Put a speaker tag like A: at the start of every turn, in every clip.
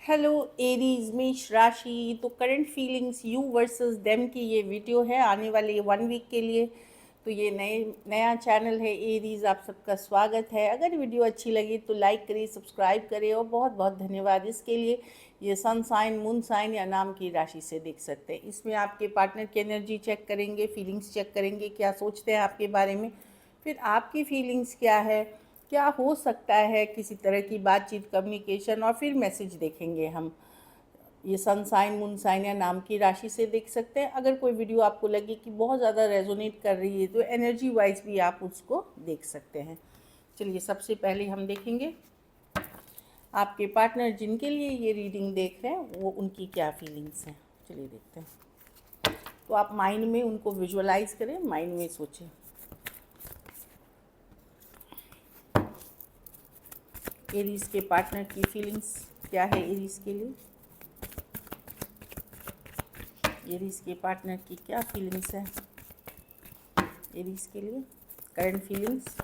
A: Hello Aries मेष राशि। तो current feelings you versus them की ये वीडियो है आने वाले 1 वीक के लिए। तो ये नया चैनल है एरीज, आप सबका स्वागत है। अगर वीडियो अच्छी लगी तो लाइक करिए, सब्सक्राइब करिए और बहुत बहुत धन्यवाद इसके लिए। ये सन साइन, मून साइन या नाम की राशि से देख सकते हैं। इसमें आपके पार्टनर की एनर्जी चेक करेंगे, फीलिंग्स चेक करेंगे, क्या सोचते हैं आपके बारे में, फिर आपकी फीलिंग्स क्या है, क्या हो सकता है किसी तरह की बातचीत, कम्युनिकेशन, और फिर मैसेज देखेंगे हम। ये सन साइन, मून साइन या नाम की राशि से देख सकते हैं। अगर कोई वीडियो आपको लगे कि बहुत ज़्यादा रेजोनेट कर रही है तो एनर्जी वाइज भी आप उसको देख सकते हैं। चलिए, सबसे पहले हम देखेंगे आपके पार्टनर जिनके लिए ये रीडिंग देख रहे हैं वो उनकी क्या फीलिंग्स हैं। चलिए देखते हैं। तो आप माइंड में उनको विजुअलाइज करें, माइंड में सोचें। एरीज के पार्टनर की फीलिंग्स क्या है एरीज के लिए। एरीज के पार्टनर की क्या फीलिंग्स है एरीज के लिए, करंट फीलिंग्स।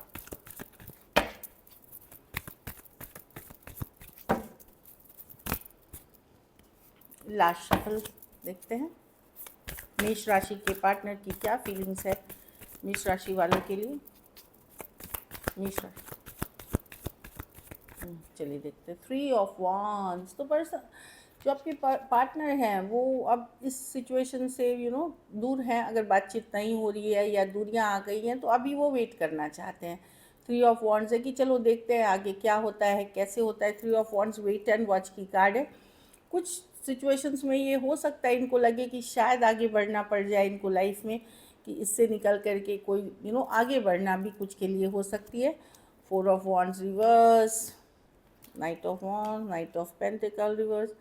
A: लास्ट शफल देखते हैं। मेष राशि के पार्टनर की क्या फीलिंग्स है मेष राशि वालों के लिए। मेष राशि, चलिए देखते हैं। 3 ऑफ वांड्स। तो पर्सन जो आपके पार्टनर हैं वो अब इस सिचुएशन से दूर हैं। अगर बातचीत नहीं हो रही है या दूरियां आ गई हैं तो अभी वो वेट करना चाहते हैं। 3 ऑफ वांड्स है कि चलो देखते हैं आगे क्या होता है, कैसे होता है। 3 of wands wait and watch की कार्ड है। कुछ सिचुएशंस में ये हो सकता है इनको लगे कि शायद आगे बढ़ना पड़ जाए इनको लाइफ में, कि इससे निकल करके कोई आगे बढ़ना भी कुछ के लिए हो सकती है। 4 of wands reverse, night of wands, night of pentacle reverse.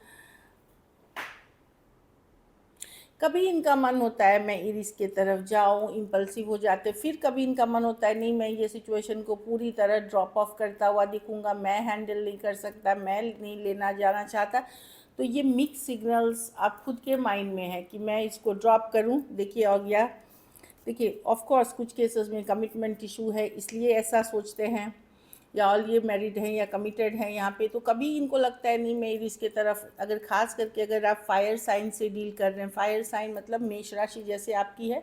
A: कभी इनका मन होता है मैं इरिस के तरफ जाऊं, इम्पल्सिव हो जाते। फिर कभी इनका मन होता है नहीं, मैं ये सिचुएशन को पूरी तरह ड्रॉप ऑफ करता हुआ दिखूंगा, मैं हैंडल नहीं कर सकता, मैं नहीं लेना जाना चाहता। तो ये मिक्स सिग्नल्स आप खुद के माइंड में है कि मैं इसको ड्रॉप करूं। देखिए और गया। देखिए, ऑफ कोर्स कुछ केसेस में कमिटमेंट इशू है इसलिए ऐसा सोचते हैं, या ऑल ये मैरिड हैं या कमिटेड हैं यहाँ पे। तो कभी इनको लगता है नहीं मैं इसके तरफ, अगर खास करके अगर आप फायर साइन से डील कर रहे हैं। फायर साइन मतलब मेष राशि जैसे आपकी है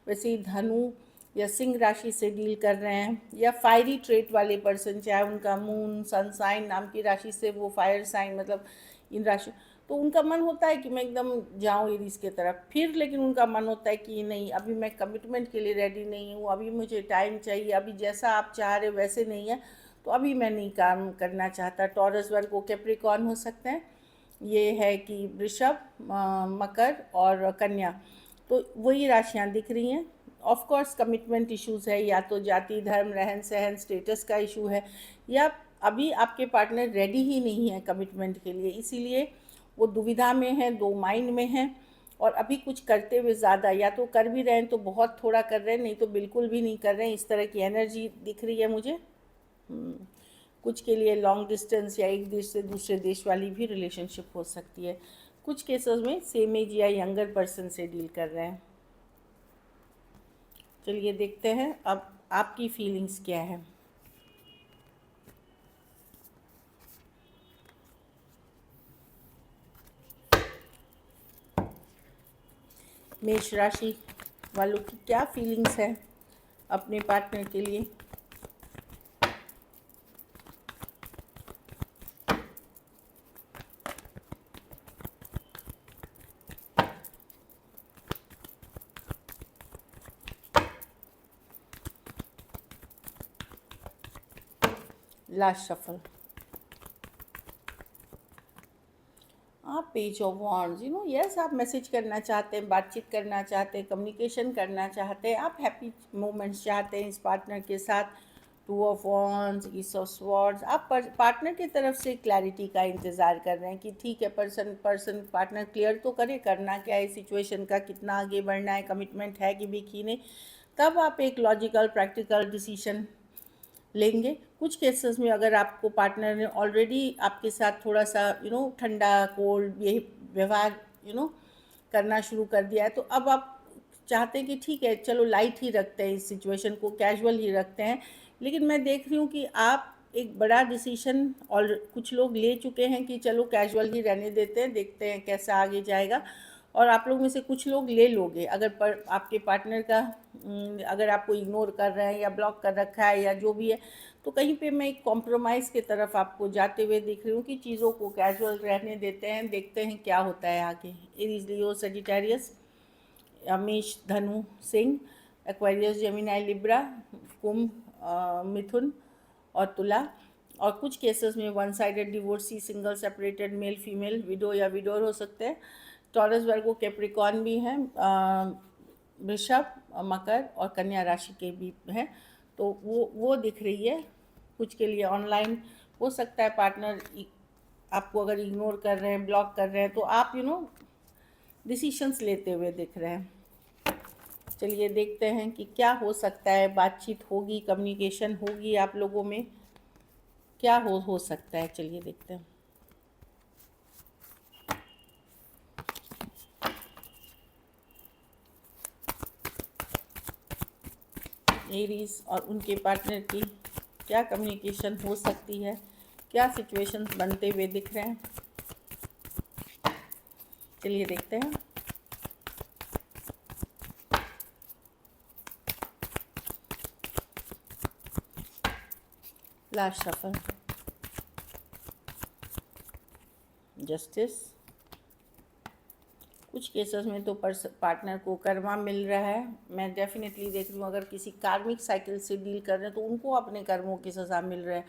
A: वैसे ही धनु या सिंह राशि से डील कर रहे हैं, या फायरी ट्रेट वाले पर्सन, चाहे उनका मून सन साइन नाम की राशि से वो फायर साइन मतलब इन राशि, तो उनका मन होता है कि मैं एकदम जाऊँ एरीज के तरफ। फिर लेकिन उनका मन होता है कि नहीं, अभी मैं कमिटमेंट के लिए रेडी नहीं हूँ, अभी मुझे टाइम चाहिए, अभी जैसा आप चाह रहे वैसे नहीं है, तो अभी मैं नहीं काम करना चाहता। टॉरस वर्गो कैप्रिकॉर्न हो सकते हैं। ये है कि वृषभ, मकर और कन्या। तो वही राशियाँ दिख रही हैं। ऑफ कोर्स कमिटमेंट इश्यूज है, या तो जाति धर्म रहन सहन स्टेटस का इशू है, या अभी आपके पार्टनर रेडी ही नहीं है कमिटमेंट के लिए, इसीलिए वो दुविधा में है, दो माइंड में है। और अभी कुछ करते हुए ज़्यादा, या तो कर भी रहे हैं तो बहुत थोड़ा कर रहे हैं, नहीं तो बिल्कुल भी नहीं कर रहे हैं। इस तरह की एनर्जी दिख रही है मुझे। कुछ के लिए लॉन्ग डिस्टेंस या एक देश से दूसरे देश वाली भी रिलेशनशिप हो सकती है। कुछ केसेस में सेम एज या यंगर पर्सन से डील कर रहे हैं। चलिए देखते हैं अब आपकी फीलिंग्स क्या है। मेष राशि वालों की क्या फीलिंग्स है अपने पार्टनर के लिए। Last shuffle. आप पेज ऑफ वॉन्ड्स, यस, आप मैसेज करना चाहते हैं, बातचीत करना चाहते हैं, कम्युनिकेशन करना चाहते हैं, आप हैप्पी मोमेंट्स चाहते हैं इस पार्टनर के साथ। 2 of wands, is of swords. आप पार्टनर की तरफ से क्लैरिटी का इंतज़ार कर रहे हैं कि ठीक है, पार्टनर क्लियर तो करे करना क्या है, सिचुएशन का कितना आगे बढ़ना है, कमिटमेंट है कि भी की नहीं। तब आप एक लॉजिकल प्रैक्टिकल डिसीजन लेंगे। कुछ केसेस में अगर आपको पार्टनर ने ऑलरेडी आपके साथ थोड़ा सा ठंडा कोल्ड ये व्यवहार करना शुरू कर दिया है, तो अब आप चाहते हैं कि ठीक है चलो लाइट ही रखते हैं, इस सिचुएशन को कैजुअल ही रखते हैं। लेकिन मैं देख रही हूँ कि आप एक बड़ा डिसीजन और कुछ लोग ले चुके हैं कि चलो कैजुअल ही रहने देते हैं, देखते हैं कैसा आगे जाएगा, और आप लोग में से कुछ लोग ले लोगे। अगर आपके पार्टनर का अगर आपको इग्नोर कर रहे हैं या ब्लॉक कर रखा है या जो भी है, तो कहीं पे मैं एक कॉम्प्रोमाइज़ की तरफ आपको जाते हुए दिख रही हूँ कि चीज़ों को कैजुअल रहने देते हैं, देखते हैं क्या होता है आगे। एरीज, लियो, सजिटेरियस, मेष, धनु, सिंह, एक्वेरियस, जेमिनी, लिब्रा, कुंभ, मिथुन और तुला। और कुछ केसेस में one sided divorcee, single, separated, male female, window या विडोर हो सकते हैं। टॉरस, वर्गो, कैप्रिकॉर्न भी हैं, वृषभ, मकर और कन्या राशि के भी हैं। तो वो दिख रही है कुछ के लिए। ऑनलाइन हो सकता है पार्टनर आपको अगर इग्नोर कर रहे हैं, ब्लॉक कर रहे हैं, तो आप डिसीशंस लेते हुए दिख रहे हैं। चलिए देखते हैं कि क्या हो सकता है। बातचीत होगी, कम्युनिकेशन होगी आप लोगों में, क्या हो सकता है। चलिए देखते हैं। एरीज और उनके पार्टनर की क्या कम्युनिकेशन हो सकती है, क्या सिचुएशंस बनते हुए दिख रहे हैं। चलिए देखते हैं। Last shuffle, justice. कुछ केसेस में तो पार्टनर को कर्मा मिल रहा है। मैं डेफिनेटली देख रही हूँ अगर किसी कार्मिक साइकिल से डील कर रहे हैं तो उनको अपने कर्मों की सज़ा मिल रहा है।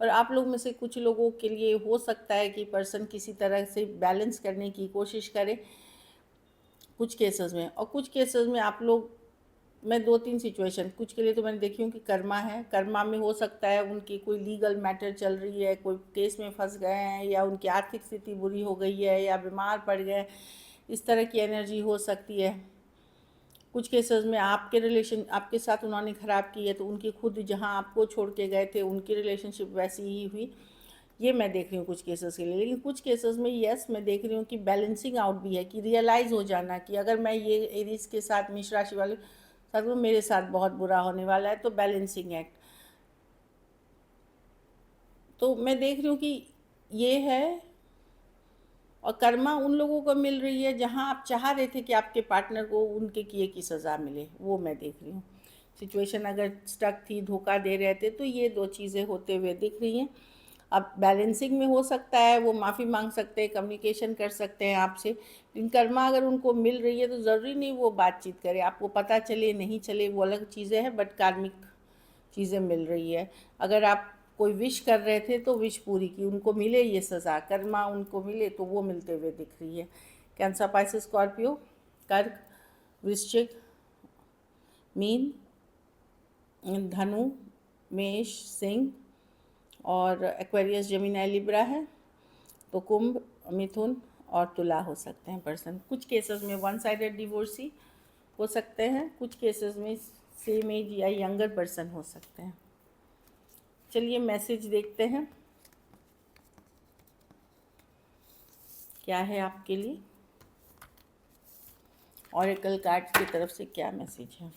A: और आप लोग में से कुछ लोगों के लिए हो सकता है कि पर्सन किसी तरह से बैलेंस करने की कोशिश करे कुछ केसेस में। और कुछ केसेस में आप लोग, मैं 2-3 सिचुएशन कुछ के लिए तो मैंने देखी हूँ कि कर्मा है। कर्मा में हो सकता है उनकी कोई लीगल मैटर चल रही है, कोई केस में फंस गए हैं, या उनकी आर्थिक स्थिति बुरी हो गई है, या बीमार पड़ गए, इस तरह की एनर्जी हो सकती है। कुछ केसेस में आपके रिलेशन आपके साथ उन्होंने ख़राब की है, तो उनकी खुद जहाँ आपको छोड़ के गए थे उनकी रिलेशनशिप वैसी ही हुई। ये मैं देख रही हूँ कुछ केसेस के लिए। लेकिन कुछ केसेस में यस, मैं देख रही हूँ कि बैलेंसिंग आउट भी है, कि रियलाइज़ हो जाना कि अगर मैं ये एरीज के साथ, मेष राशि वाले साथ में, मेरे साथ बहुत बुरा होने वाला है। तो बैलेंसिंग एक्ट, तो मैं देख रही हूँ कि ये है। और कर्मा उन लोगों को मिल रही है जहाँ आप चाह रहे थे कि आपके पार्टनर को उनके किए की सज़ा मिले, वो मैं देख रही हूँ। सिचुएशन अगर स्टक थी, धोखा दे रहे थे, तो ये 2 चीज़ें होते हुए दिख रही हैं। अब बैलेंसिंग में हो सकता है वो माफ़ी मांग सकते हैं, कम्युनिकेशन कर सकते हैं आपसे। लेकिन कर्मा अगर उनको मिल रही है तो ज़रूरी नहीं वो बातचीत करे, आपको पता चले नहीं चले वो अलग चीज़ें हैं, बट कार्मिक चीज़ें मिल रही है। अगर आप कोई विश कर रहे थे तो विश पूरी की, उनको मिले ये सज़ा, कर्मा उनको मिले, तो वो मिलते हुए दिख रही है। कैंसर, पाइसेस, स्कॉर्पियो, कर्क, वृश्चिक, मीन, धनु, मेष, सिंह और एक्वेरियस, जेमिनी, लिब्रा है। तो कुंभ, मिथुन और तुला हो सकते हैं पर्सन। कुछ केसेस में वन साइडेड डिवोर्सी हो सकते हैं, कुछ केसेस में सेम एज या यंगर पर्सन हो सकते हैं। चलिए मैसेज देखते हैं क्या है आपके लिए। ऑरेकल कार्ड्स की तरफ से क्या मैसेज है।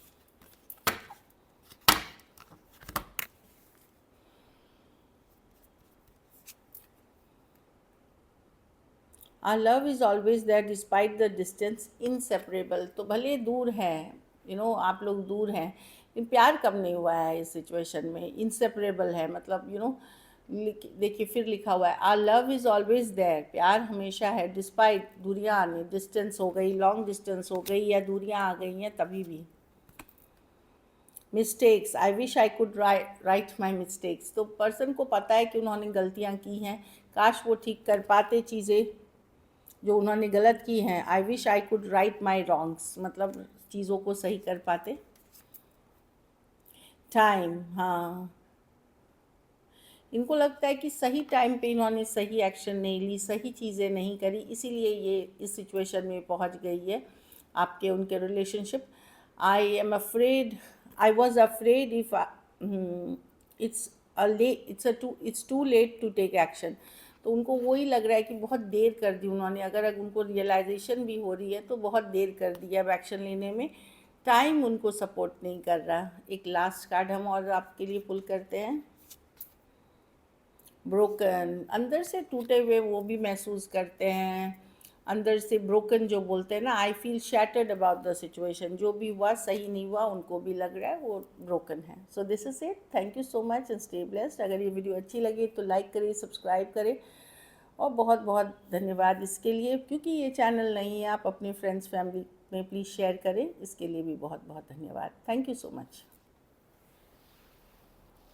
A: Our love is always there despite the distance, inseparable। तो भले दूर हैं, आप लोग दूर हैं, लेकिन प्यार कब नहीं हुआ है इस सिचुएशन में। इंसेपरेबल है, मतलब देखिए फिर लिखा हुआ है our love is always there, प्यार हमेशा है, डिस्पाइट, दूरियाँ आने, डिस्टेंस हो गई, लॉन्ग डिस्टेंस हो गई, या दूरियाँ आ गई हैं तभी भी। Mistakes, I wish I could write my mistakes. तो पर्सन को पता है कि उन्होंने गलतियाँ की हैं, काश वो ठीक कर पाते चीज़ें जो उन्होंने गलत की हैं। I wish I could write my wrongs, मतलब चीज़ों को सही कर पाते। टाइम, हाँ, इनको लगता है कि सही टाइम पे इन्होंने सही एक्शन नहीं ली, सही चीज़ें नहीं करी, इसीलिए ये इस सिचुएशन में पहुंच गई है आपके उनके relationship. I am afraid, I was afraid if it's too late to take action. तो उनको वही लग रहा है कि बहुत देर कर दी उन्होंने। अगर उनको रियलाइजेशन भी हो रही है तो बहुत देर कर दी अब एक्शन लेने में, टाइम उनको सपोर्ट नहीं कर रहा। एक लास्ट कार्ड हम और आपके लिए पुल करते हैं। ब्रोकन, अंदर से टूटे हुए वो भी महसूस करते हैं, अंदर से ब्रोकन जो बोलते हैं ना, I feel shattered about the situation, जो भी हुआ सही नहीं हुआ उनको भी लग रहा है वो ब्रोकन है। So this is it, thank you so much and stay blessed. अगर ये वीडियो अच्छी लगे तो लाइक करें, सब्सक्राइब करें, और बहुत बहुत धन्यवाद इसके लिए, क्योंकि ये चैनल नहीं है, आप अपने फ्रेंड्स फैमिली में प्लीज़ शेयर करें, इसके लिए भी बहुत बहुत धन्यवाद। Thank you so much.